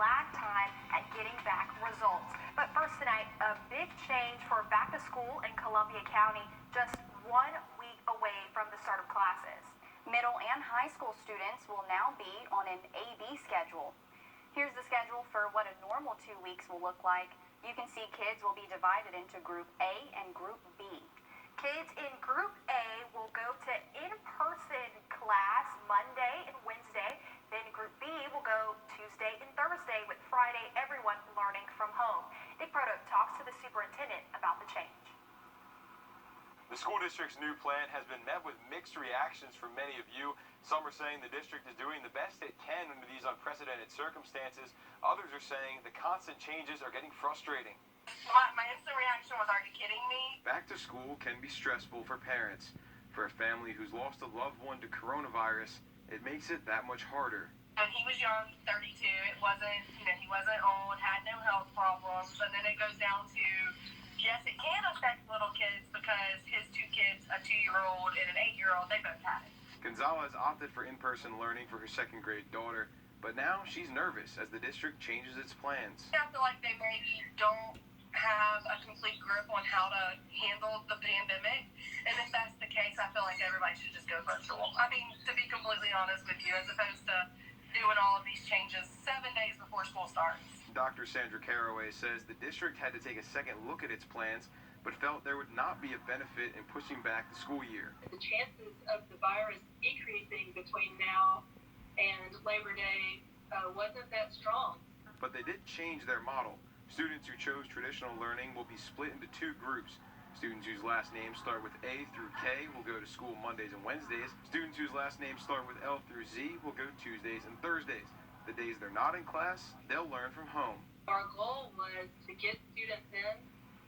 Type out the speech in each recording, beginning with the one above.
lag time at getting back results. But first tonight, a big change for back to school in Columbia County, just 1 week away from the start of classes. Middle and high school students will now be on an AB schedule. Here's the schedule for what a normal 2 weeks will look like. You can see kids will be divided into Group A and Group B. Kids in Group A will go to in-person class Monday and Wednesday. Then Group B will go Tuesday and Thursday, with Friday everyone learning from home. Nick Wrdw talks to the superintendent about the change. The school district's new plan has been met with mixed reactions from many of you. Some are saying the district is doing the best it can under these unprecedented circumstances. Others are saying the constant changes are getting frustrating. My instant reaction was, are you kidding me? Back to school can be stressful for parents. For a family who's lost a loved one to coronavirus, it makes it that much harder. He was young, 32. It wasn't, he wasn't old, had no health problems. And then it goes down to, yes, it can affect little kids because his 2 kids, a 2-year-old and an 8-year-old, they both had it. Gonzalez opted for in-person learning for her 2nd grade daughter, but now she's nervous as the district changes its plans. I feel like they maybe don't have a complete grip on how to handle the pandemic. And if that's the case, I feel like everybody should just go virtual. I mean, to be completely honest with you, as opposed to doing all of these changes 7 days before school starts. Dr. Sandra Caraway says the district had to take a second look at its plans, but felt there would not be a benefit in pushing back the school year. The chances of the virus decreasing between now and Labor Day wasn't that strong. But they did change their model. Students who chose traditional learning will be split into 2 groups. Students whose last names start with A through K will go to school Mondays and Wednesdays. Students whose last names start with L through Z will go Tuesdays and Thursdays. The days they're not in class, they'll learn from home. Our goal was to get students in,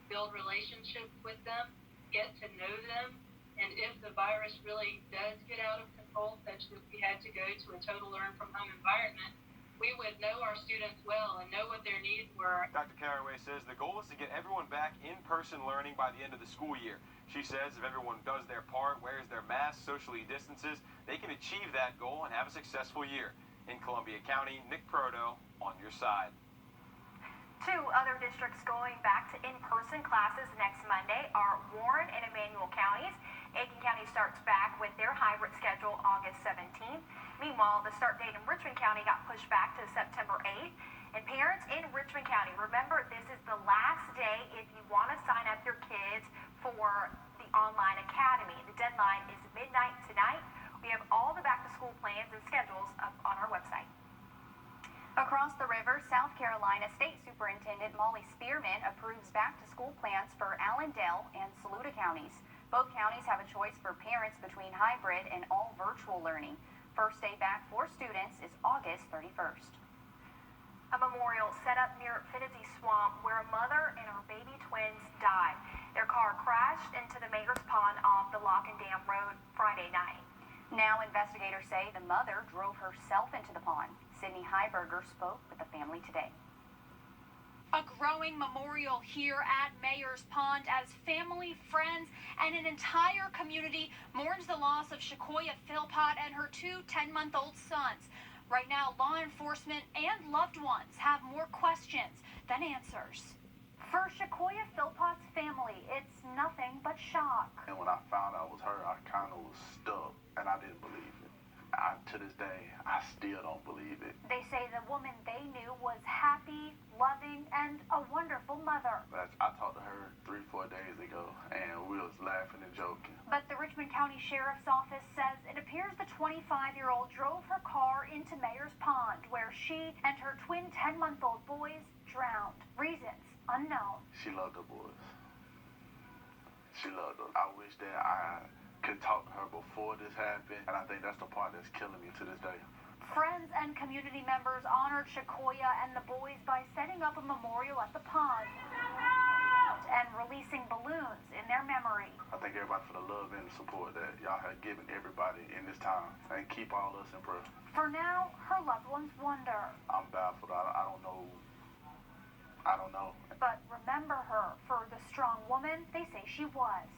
build relationships with them, get to know them, and if the virus really does get out of control, such that we had to go to a total learn from home environment, we would know our students well and know what their needs were. Dr. Caraway says the goal is to get everyone back in-person learning by the end of the school year. She says if everyone does their part, wears their masks, socially distances, they can achieve that goal and have a successful year. In Columbia County, Nick Wrdw on your side. 2 other districts going back to in-person classes next Monday are Warren and Emmanuel counties. Aiken County starts back with their hybrid schedule August 17th. Meanwhile, the start date in Richmond County got pushed back to September 8th. And parents in Richmond County, remember, this is the last day if you want to sign up your kids for the online academy. The deadline is midnight tonight. We have all the back-to-school plans and schedules up on our website. Across the river, South Carolina State Superintendent Molly Spearman approves back-to-school plans for Allendale and Saluda counties. Both counties have a choice for parents between hybrid and all virtual learning. First day back for students is August 31st. A memorial set up near Finney Swamp where a mother and her baby twins died. Their car crashed into the Mayor's Pond off the Lock and Dam Road Friday night. Now investigators say the mother drove herself into the pond. Sydney Heiberger spoke with the family today. A growing memorial here at Mayor's Pond as family, friends, and an entire community mourns the loss of Shakoya Philpott and her 2 10-month-old sons. Right now, law enforcement and loved ones have more questions than answers. For Shakoya Philpott's family, it's nothing but shock. And when I found out it was her, I kind of was stuck, and I didn't believe it. To this day, I still don't believe it. They say the woman they knew was happy, loving, and a wonderful mother. I talked to her 3-4 days ago, and we was laughing and joking. But the Richmond County Sheriff's Office says it appears the 25-year-old drove her car into Mayor's Pond, where she and her twin 10-month-old boys drowned. Reasons unknown. She loved the boys. She loved them. I wish that I could talk to her before this happened, and I think that's the part that's killing me to this day. Friends and community members honored Shakoya and the boys by setting up a memorial at the pond and releasing balloons in their memory. I thank everybody for the love and support that y'all have given everybody in this time, and keep all us in prayer. For now, her loved ones wonder. I'm baffled. I don't know. I don't know. But remember her for the strong woman they say she was.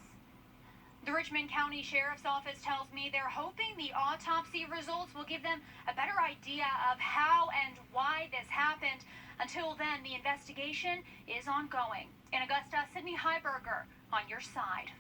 The Richmond County Sheriff's Office tells me they're hoping the autopsy results will give them a better idea of how and why this happened. Until then, the investigation is ongoing. In Augusta, Sydney Heiberger on your side.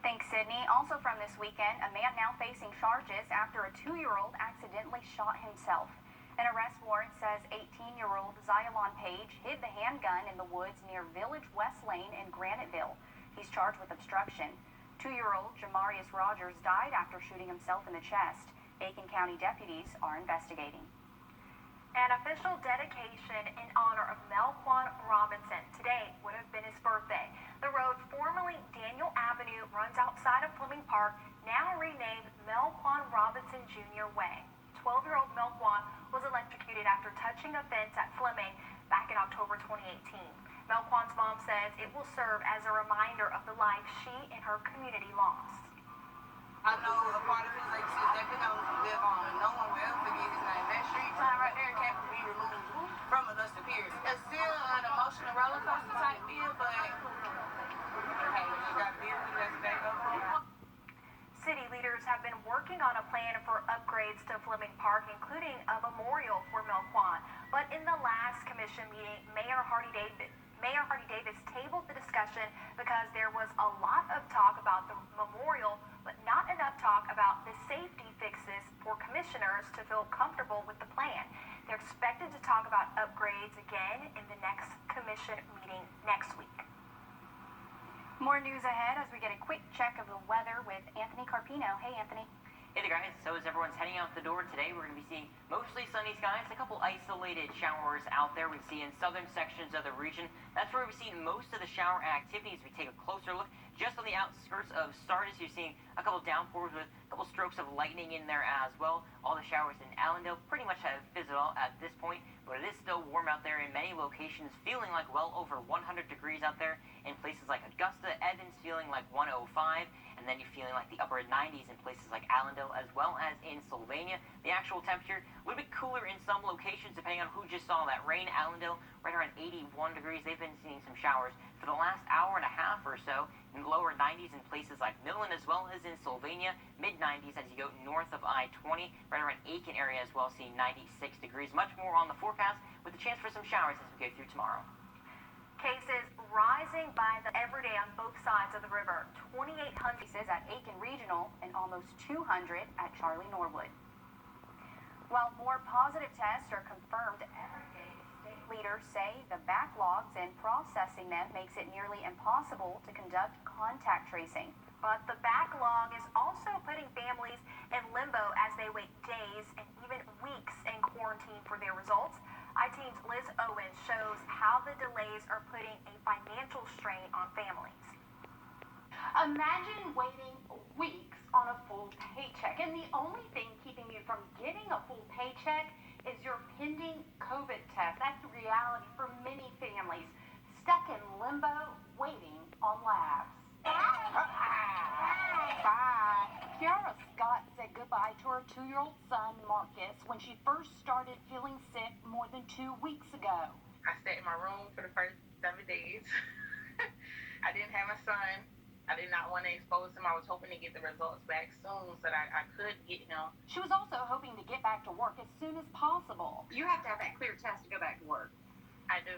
Thanks, Sydney. Also from this weekend, a man now facing charges after a 2-year-old accidentally shot himself. An arrest warrant says 18-year-old Zylon Page hid the handgun in the woods near Village West Lane in Graniteville. He's charged with obstruction. 2-year-old Jamarius Rogers died after shooting himself in the chest. Aiken County deputies are investigating. An official dedication in honor of Melquan Robinson. Today would have been his birthday. The road formerly Daniel Avenue runs outside of Fleming Park, now renamed Melquan Robinson Jr. Way. 12-year-old Melquan was electrocuted after touching a fence at Fleming back in October 2018. Melquan's mom says it will serve as a reminder of the life she and her community lost. I know a part of his legacy is definitely going to live on, and no one will ever forget his name. That street sign right there can't be removed from Augusta Piers. It's still an emotional roller coaster type deal, but hey, we just got to deal with it as the day goes on. City leaders have been working on a plan for upgrades to Fleming Park, including a memorial for Melquan. But in the last commission meeting, Mayor Hardy Davis tabled the discussion because there was a lot of talk about the memorial, but not enough talk about the safety fixes for commissioners to feel comfortable with the plan. They're expected to talk about upgrades again in the next commission meeting next week. More news ahead as we get a quick check of the weather with Anthony Carpino. Hey, Anthony. Hey there, guys. So as everyone's heading out the door today, we're going to be seeing mostly sunny skies, a couple isolated showers out there we see in southern sections of the region. That's where we've seen most of the shower activities. We take a closer look just on the outskirts of Sardis. You're seeing a couple downpours with a couple strokes of lightning in there as well. All the showers in Allendale pretty much have fizzled out at this point, but it is still warm out there in many locations, feeling like well over 100 degrees out there in places like Augusta. Evans feeling like 105, and then you're feeling like the upper 90s in places like Allendale as well as in Sylvania. The actual temperature a little bit cooler in some locations depending on who just saw that rain. Allendale right around 81 degrees. They've been seeing some showers for the last hour and a half or so. In the lower 90s in places like Midland as well as in Sylvania. Mid 90s as you go north of I-20, right around Aiken area as well, seeing 96 degrees. Much more on the forecast with a chance for some showers as we go through tomorrow. Cases rising by the every day on both sides of the river. 2,800 Cases at Aiken Regional and almost 200 at Charlie Norwood. While more positive tests are confirmed every day, state leaders say the backlogs in processing them makes it nearly impossible to conduct contact tracing. But the backlog is also putting families in limbo as they wait days and even weeks in quarantine for their results. I-Team's Liz Owens shows how the delays are putting a financial strain on families. Imagine waiting weeks on a full paycheck, and the only thing keeping you from getting a full paycheck is your pending COVID test. That's the reality for many families stuck in limbo waiting on labs. Bye. Kiara Scott said goodbye to her 2-year-old son, Marcus, when she first started feeling sick more than 2 weeks ago. I stayed in my room for the first 7 days. I didn't have my son. I did not want to expose him. I was hoping to get the results back soon so that I could get him. She was also hoping to get back to work as soon as possible. You have to have that clear test to go back to work. I do.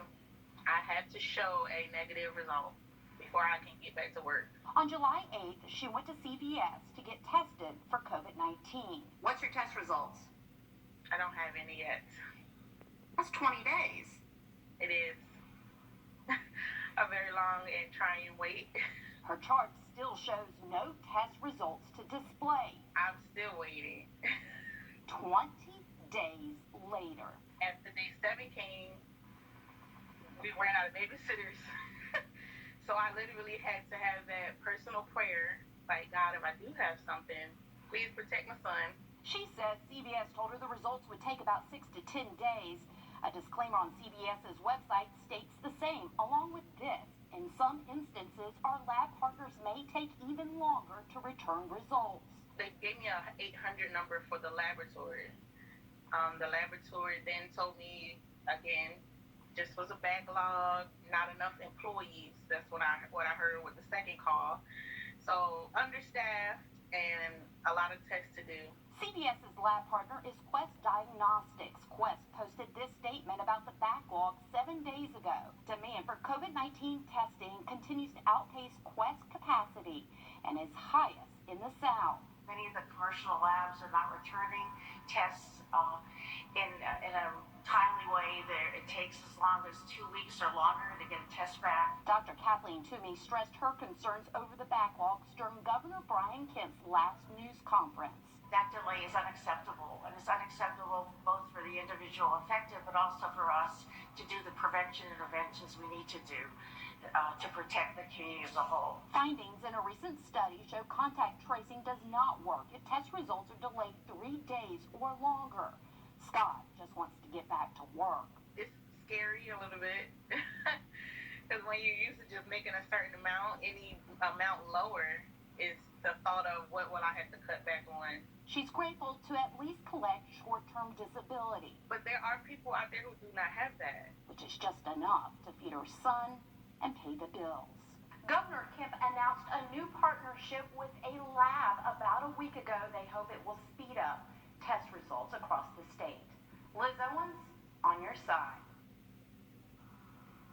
I have to show a negative result before I can get back to work. On July 8th, she went to CVS to get tested for COVID-19. What's your test results? I don't have any yet. That's 20 days. It is a very long and trying wait. Her chart still shows no test results to display. I'm still waiting. 20 days later. After day 7 came, we ran out of babysitters. So I literally had to have that personal prayer, like, God, if I do have something, please protect my son. She says CVS told her the results would take about 6 to 10 days. A disclaimer on CVS's website states the same, along with this. In some instances, our lab partners may take even longer to return results. They gave me a 800 number for the laboratory. The laboratory then told me, again, just was a backlog, not enough employees. That's what I heard with the second call. So understaffed and a lot of tests to do. CBS's lab partner is Quest Diagnostics. Quest posted this statement about the backlog 7 days ago. Demand for COVID-19 testing continues to outpace Quest capacity and is highest in the South. Many of the commercial labs are not returning tests in a timely way. It takes as long as 2 weeks or longer to get a test back. Dr. Kathleen Toomey stressed her concerns over the backlogs during Governor Brian Kemp's last news conference. That delay is unacceptable, and it's unacceptable both for the individual affected, but also for us to do the prevention interventions we need to do to protect the community as a whole. Findings in a recent study show contact tracing does not work if test results are delayed 3 days or longer. Scott just wants to get back to work. It's scary a little bit because when you're used to just making a certain amount, any amount lower is the thought of what will I have to cut back on. She's grateful to at least collect short-term disability, But there are people out there who do not have that. which is just enough to feed her son and pay the bills. Governor Kemp announced a new partnership with a lab about a week ago. They hope it will speed up test results across the state. Liz Owens, on your side.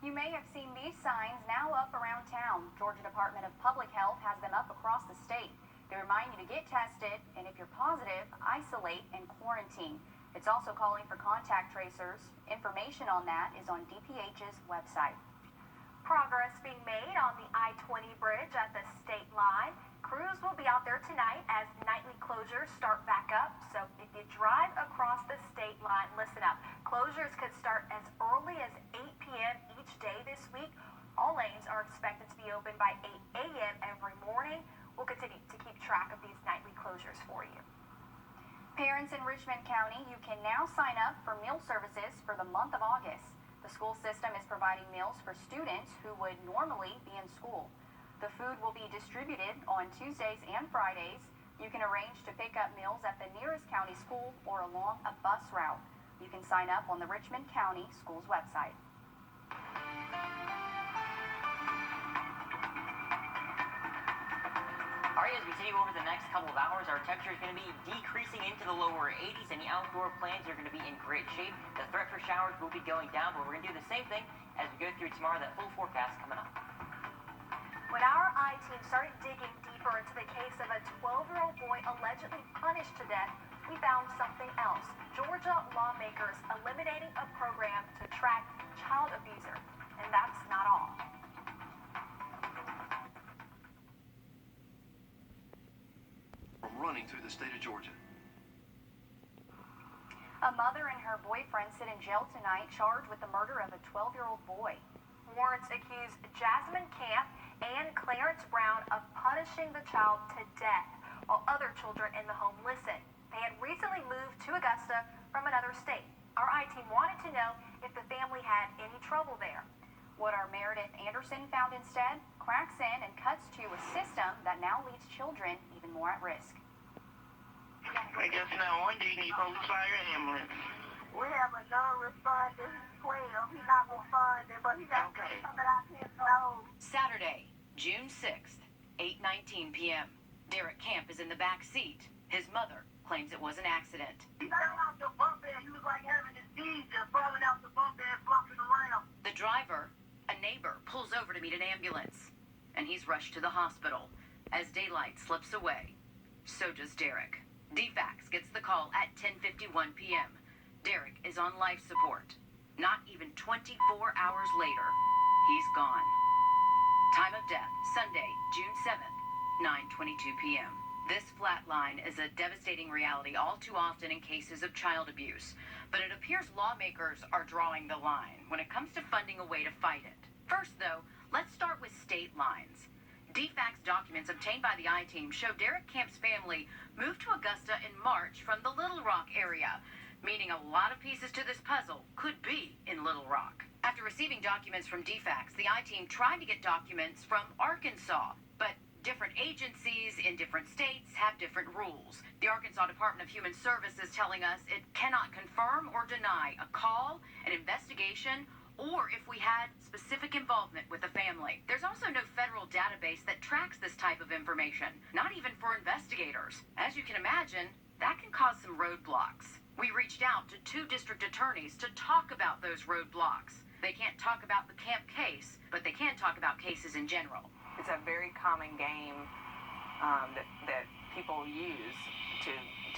You may have seen these signs now up around town. Georgia Department of Public Health has them up across the state. They remind you to get tested, and if you're positive, isolate and quarantine. It's also calling for contact tracers. Information on that is on DPH's website. Progress being made on the I-20 bridge at the state line. Crews will be out there tonight as nightly closures start back up. So if you drive across the state line, listen up. Closures could start as early as 8 p.m. each day this week. All lanes are expected to be open by 8 a.m. every morning. We'll continue to keep track of these nightly closures for you. Parents in Richmond County, you can now sign up for meal services for the month of August. The school system is providing meals for students who would normally be in school. The food will be distributed on Tuesdays and Fridays. You can arrange to pick up meals at the nearest county school or along a bus route. You can sign up on the Richmond County Schools website. All right, as we continue over the next couple of hours, our temperature is going to be decreasing into the lower 80s, and the outdoor plans are going to be in great shape. The threat for showers will be going down, but we're going to do the same thing as we go through tomorrow, that full forecast coming up. When our I-team started digging deeper into the case of a 12-year-old boy allegedly punished to death, we found something else. Georgia lawmakers eliminating a program to track child abusers. And that's not all. Running through the state of Georgia. A mother and her boyfriend sit in jail tonight charged with the murder of a 12-year-old boy. Warrants accuse Jasmine Camp and Clarence Brown of punishing the child to death while other children in the home listened. They had recently moved to Augusta from another state. Our I-team wanted to know if the family had any trouble there. What our Meredith Anderson found instead cracks in and cuts to a system that now leaves children even more at risk. I guess now one day you need police, fire, and ambulance. We have a non-responder. 12. He's not responding, but he got something out his nose. Saturday, June 6th, 8:19 p.m. Derek Camp is in the back seat. His mother claims it was an accident. He fell out the bump bed. He was like having his knees just falling out the bump bed, flopping around. The driver, a neighbor, pulls over to meet an ambulance, and he's rushed to the hospital. As daylight slips away, so does Derek. DFAX gets the call at 10:51 p.m. Derek is on life support. Not even 24 hours later, he's gone. Time of death, Sunday, June 7th, 9:22 p.m. This flatline is a devastating reality all too often in cases of child abuse, but it appears lawmakers are drawing the line when it comes to funding a way to fight it. First, though, let's start with state lines. DFAX documents obtained by the I-team show Derek Camp's family moved to Augusta in March from the Little Rock area, meaning a lot of pieces to this puzzle could be in Little Rock. After receiving documents from DFAX, the I-team tried to get documents from Arkansas, but different agencies in different states have different rules. The Arkansas Department of Human Services telling us it cannot confirm or deny a call, an investigation, or if we had specific involvement with the family. There's also no federal database that tracks this type of information, not even for investigators. As you can imagine, that can cause some roadblocks. We reached out to 2 district attorneys to talk about those roadblocks. They can't talk about the camp case, but they can talk about cases in general. It's a very common game that people use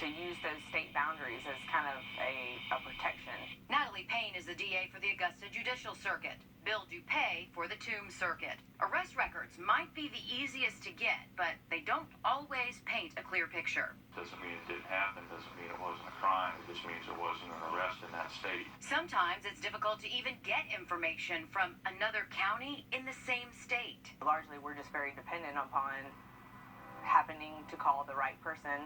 to use those state boundaries as kind of a protection. Natalie Payne is the DA for the Augusta Judicial Circuit. Bill Dupay for the Tombs Circuit. Arrest records might be the easiest to get, but they don't always paint a clear picture. Doesn't mean it didn't happen, doesn't mean it wasn't a crime, it just means it wasn't an arrest in that state. Sometimes it's difficult to even get information from another county in the same state. Largely, we're just very dependent upon happening to call the right person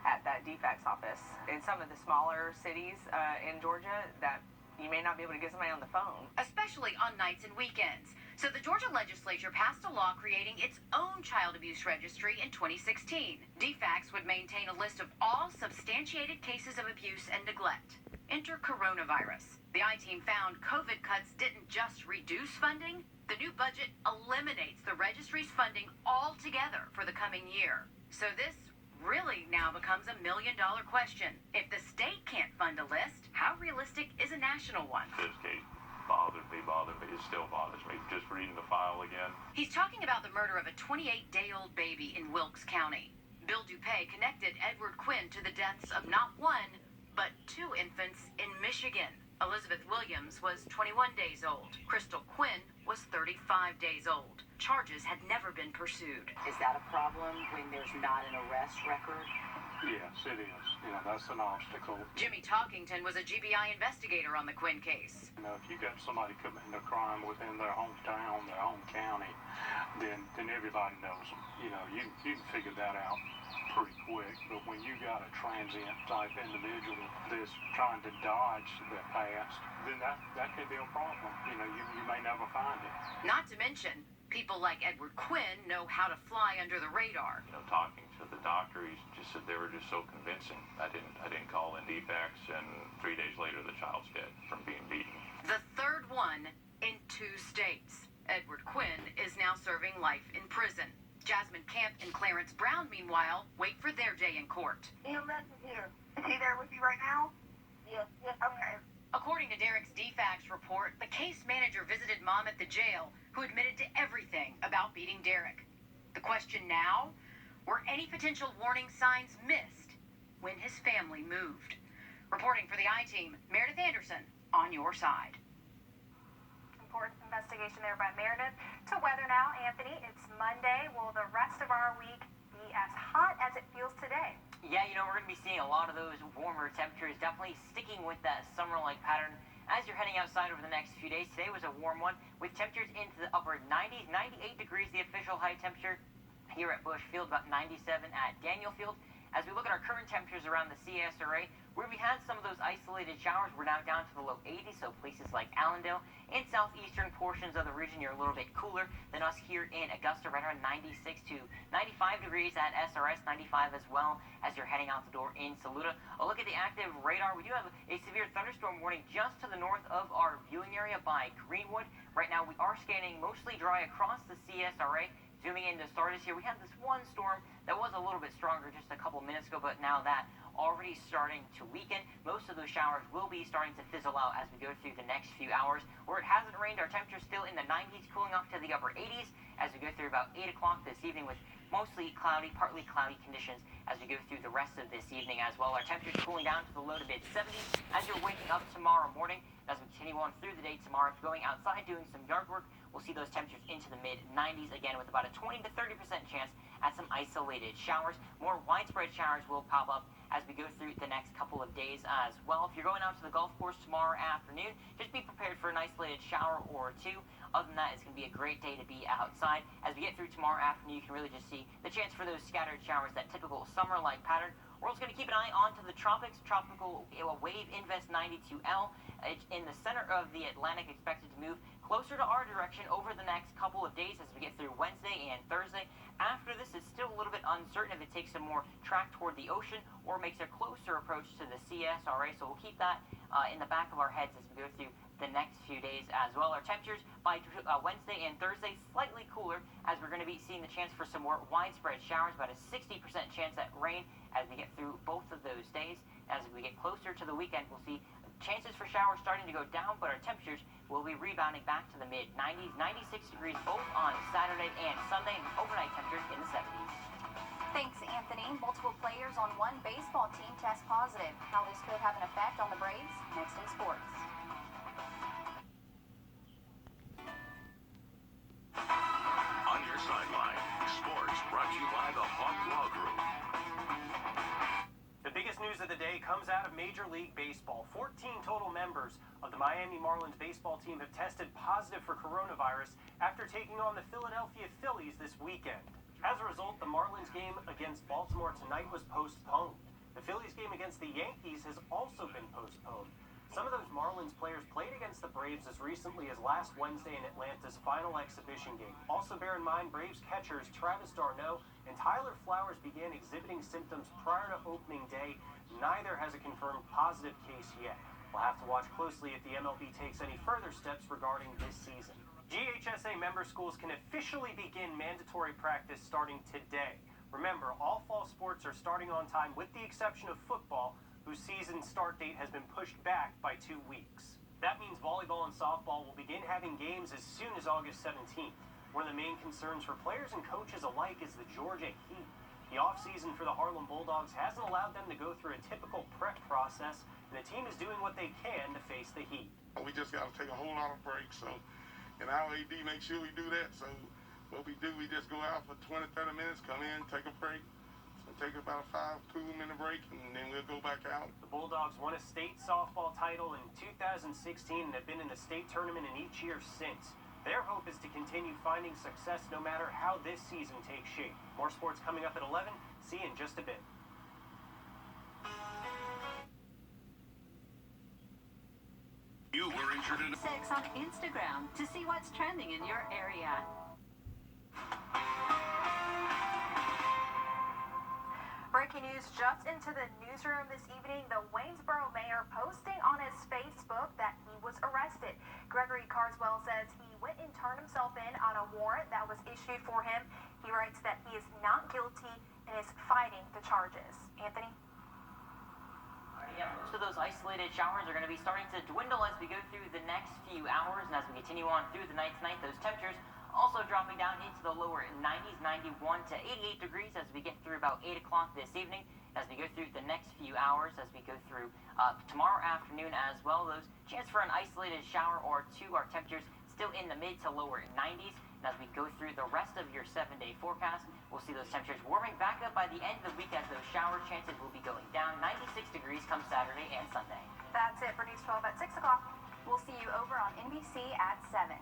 at that DFACS office. In some of the smaller cities in Georgia, that you may not be able to get somebody on the phone. Especially on nights and weekends. So the Georgia legislature passed a law creating its own child abuse registry in 2016. DFACS would maintain a list of all substantiated cases of abuse and neglect. Enter coronavirus. The I-team found COVID cuts didn't just reduce funding. The new budget eliminates the registry's funding altogether for the coming year. So this really now becomes a $1 million question. If the state can't fund a list, how realistic is a national one? This case bothered me, it still bothers me. Just reading the file again. He's talking about the murder of a 28-day-old baby in Wilkes County. Bill Dupay connected Edward Quinn to the deaths of not 1, but 2 infants in Michigan. Elizabeth Williams was 21 days old. Crystal Quinn was 35 days old. Charges had never been pursued. Is that a problem when there's not an arrest record? Yes, it is. That's an obstacle. Jimmy Talkington was a GBI investigator on the Quinn case. If you got somebody committing a crime within their hometown, their home county, then everybody knows them. You can figure that out pretty quick. But when you got a transient type individual that's trying to dodge the past, then that could be a problem. You may never find it. Not to mention, people like Edward Quinn know how to fly under the radar. Talking to the doctor, he just said they were just so convincing. I didn't call in DFACS, and 3 days later the child's dead from being beaten. The third one in 2 states. Edward Quinn is now serving life in prison. Jasmine Camp and Clarence Brown, meanwhile, wait for their day in court. EMS is here. Is he there with you right now? Yes, okay. According to Derek's DFACS report, the case manager visited Mom at the jail, who admitted to everything about beating Derek. The question now, were any potential warning signs missed when his family moved? Reporting for the I-team, Meredith Anderson, on your side. Important investigation there by Meredith. To weather now, Anthony. It's Monday. Will the rest of our week be as hot as it feels today? Yeah, we're going to be seeing a lot of those warmer temperatures, definitely sticking with that summer-like pattern as you're heading outside over the next few days. Today was a warm one with temperatures into the upper 90s, 98 degrees, the official high temperature here at Bushfield, about 97 at Daniel Field. As we look at our current temperatures around the CSRA, where we had some of those isolated showers, we're now down to the low 80s, so places like Allendale and southeastern portions of the region, you're a little bit cooler than us here in Augusta, right around 96 to 95 degrees at SRS, 95 as well as you're heading out the door in Saluda. A look at the active radar. We do have a severe thunderstorm warning just to the north of our viewing area by Greenwood. Right now, we are scanning mostly dry across the CSRA. Zooming into Sardis here, we had this one storm that was a little bit stronger just a couple minutes ago, but now that already starting to weaken. Most of those showers will be starting to fizzle out as we go through the next few hours. Where it hasn't rained, our temperature's still in the 90s, cooling off to the upper 80s as we go through about 8 o'clock this evening with mostly cloudy, partly cloudy conditions as we go through the rest of this evening as well. Our temperature's cooling down to the low to mid 70s as you're waking up tomorrow morning. As we continue on through the day tomorrow, if you're going outside doing some yard work, we'll see those temperatures into the mid 90s again with about a 20 to 30% chance at some isolated showers. More widespread showers will pop up as we go through the next couple of days as well. If you're going out to the golf course tomorrow afternoon, just be prepared for an isolated shower or 2. Other than that, it's going to be a great day to be outside. As we get through tomorrow afternoon, you can really just see the chance for those scattered showers, that typical summer-like pattern. We're also going to keep an eye on to the tropics. Tropical wave Invest 92L in the center of the Atlantic, expected to move closer to our direction over the next couple of days as we get through Wednesday and Thursday. After this, it's still a little bit uncertain if it takes a more track toward the ocean or makes a closer approach to the CSRA. So we'll keep that in the back of our heads as we go through the next few days as well. Our temperatures by Wednesday and Thursday slightly cooler as we're going to be seeing the chance for some more widespread showers, about a 60% chance at rain as we get through both of those days. As we get closer to the weekend, we'll see chances for showers starting to go down, but our temperatures will be rebounding back to the mid-90s, 96 degrees both on Saturday and Sunday, and overnight temperatures in the 70s. Thanks, Anthony. Multiple players on one baseball team test positive. How this could have an effect on the Braves? Next in sports. On your sideline, sports brought to you by the Hawk Law Group. The biggest news of the day comes out of Major League Baseball. 14 total members of the Miami Marlins baseball team have tested positive for coronavirus after taking on the Philadelphia Phillies this weekend. As a result, the Marlins game against Baltimore tonight was postponed. The Phillies game against the Yankees has also been postponed. Some of those Marlins players played against the Braves as recently as last Wednesday in Atlanta's final exhibition game. Also bear in mind, Braves catchers Travis d'Arnaud and Tyler Flowers began exhibiting symptoms prior to opening day. Neither has a confirmed positive case yet. We'll have to watch closely if the MLB takes any further steps regarding this season. GHSA member schools can officially begin mandatory practice starting today. Remember, all fall sports are starting on time with the exception of football, whose season start date has been pushed back by 2 weeks. That means volleyball and softball will begin having games as soon as August 17th. One of the main concerns for players and coaches alike is the Georgia heat. The offseason for the Harlem Bulldogs hasn't allowed them to go through a typical prep process, and the team is doing what they can to face the heat. We just got to take a whole lot of breaks, and our AD makes sure we do that. So what we do, we just go out for 20, 30 minutes, come in, take a break, take about a 5-2-minute break, and then we'll go back out. The Bulldogs won a state softball title in 2016 and have been in the state tournament in each year since. Their hope is to continue finding success no matter how this season takes shape. More sports coming up at 11. See you in just a bit. You were injured in Sex on Instagram to see what's trending in your area. Breaking news just into the newsroom this evening. The Waynesboro mayor posting on his Facebook that he was arrested. Gregory Carswell says he went and turned himself in on a warrant that was issued for him. He writes that he is not guilty and is fighting the charges. Anthony? Yeah, most of those isolated showers are going to be starting to dwindle as we go through the next few hours, and as we continue on through the night tonight, those temperatures also dropping down into the lower 90s, 91 to 88 degrees as we get through about 8 o'clock this evening. As we go through the next few hours, as we go through tomorrow afternoon as well, those chance for an isolated shower or two. Our temperatures still in the mid to lower 90s. And as we go through the rest of your 7-day forecast, we'll see those temperatures warming back up by the end of the week as those shower chances will be going down. 96 degrees come Saturday and Sunday. That's it for News 12 at 6 o'clock. We'll see you over on NBC at 7.